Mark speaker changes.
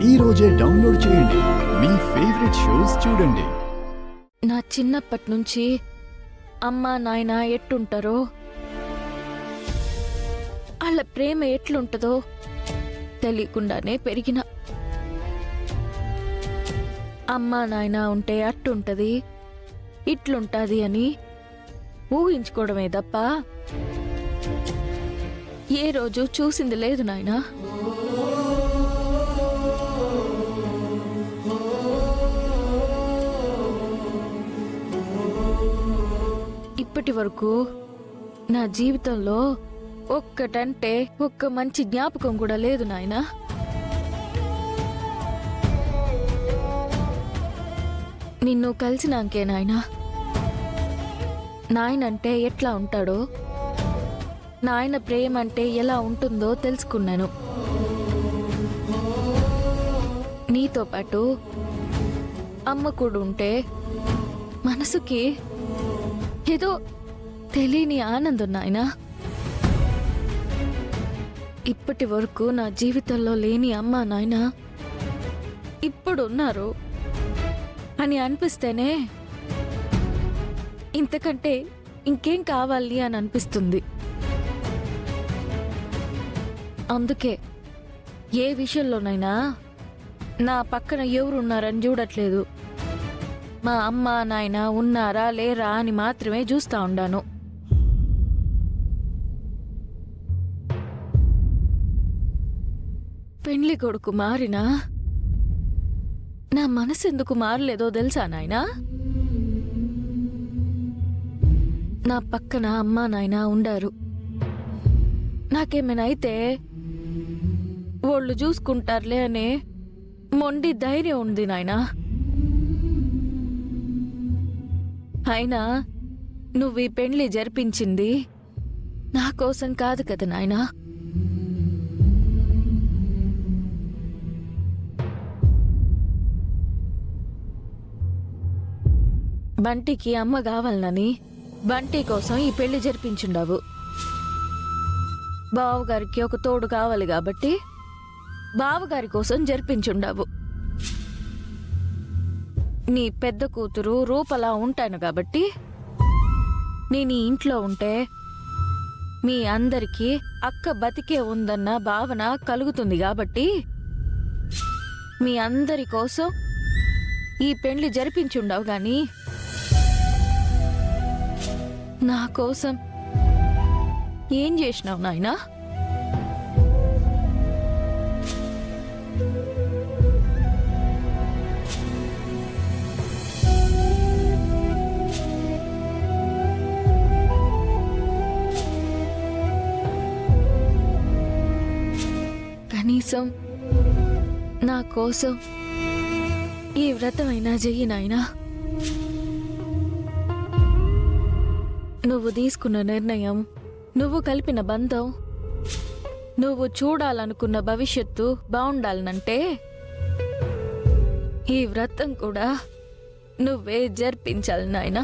Speaker 1: ఈ రోజే డౌన్లోడ్ చేయండి. మీ ఫేవరెట్ షోస్ చూడండి.
Speaker 2: నా చిన్నప్పటి నుంచి అమ్మా నాయన ఎట్టుంటారో, వాళ్ళ ప్రేమ ఎట్లుంటుందో తెలియకుండానే పెరిగిన. అమ్మా నాయన ఉంటే అట్టుంటది ఇట్లుంటది అని ఊహించుకోవడమే తప్ప ఏ రోజు చూసింది లేదు నాయనా. ఇప్పటి వరకు నా జీవితంలో ఒక్కటంటే ఒక్క మంచి జ్ఞాపకం కూడా లేదు నాయనా. నిన్ను కలిసినాకే నాయనా, నాయనంటే ఎట్లా ఉంటాడో, నాయన ప్రేమ అంటే ఎలా ఉంటుందో తెలుసుకున్నాను. నీతో పాటు అమ్మ కూడా ఉంటే మనసుకి ఏదో తెలియని ఆనందం నాయనా. ఇప్పటి వరకు నా జీవితంలో లేని అమ్మ నాయన ఇప్పుడున్నారు అని అనిపిస్తేనే ఇంతకంటే ఇంకేం కావాలి అని అనిపిస్తుంది. అందుకే ఏ విషయంలోనైనా నా పక్కన ఎవరున్నారని చూడట్లేదు, మా అమ్మ నాయన ఉన్నారా లేరా అని మాత్రమే చూస్తా ఉండాను. పెండ్లి కొడుకు మారినా నా మనసు ఎందుకు మారలేదో తెలుసా నాయనా? నా పక్కన అమ్మా నాయన ఉండారు. నాకేమైనా అయితే వాళ్ళు చూసుకుంటారులే అనే మొండి ధైర్యం ఉంది నాయనా. అయినా నువ్వు ఈ పెండ్లి జరిపించింది నా కోసం కాదు కదా నాయనా. బంటికి అమ్మ కావాలనని బంటి కోసం ఈ పెళ్లి జరిపించుండావు. బావగారికి ఒక తోడు కావాలి కాబట్టి బావగారి కోసం జరిపించుండావు. నీ పెద్ద కూతురు రూపలా ఉంటాను కాబట్టి నేను ఈ ఇంట్లో ఉంటే మీ అందరికీ అక్క బతికే ఉందన్న భావన కలుగుతుంది కాబట్టి మీ అందరి కోసం ఈ పెళ్లి జరిపించుండావు గాని నా కోసం ఏం చేసినావు నాయనా? కనీసం నా కోసం ఈ వ్రతమైనా చెయ్యి నాయనా. నువ్వు తీసుకున్న నిర్ణయం, నువ్వు కలిపిన బంధం, నువ్వు చూడాలనుకున్న భవిష్యత్తు బాగుండాలనంటే ఈ వ్రతం కూడా నువ్వే జరిపించాలి నాయనా.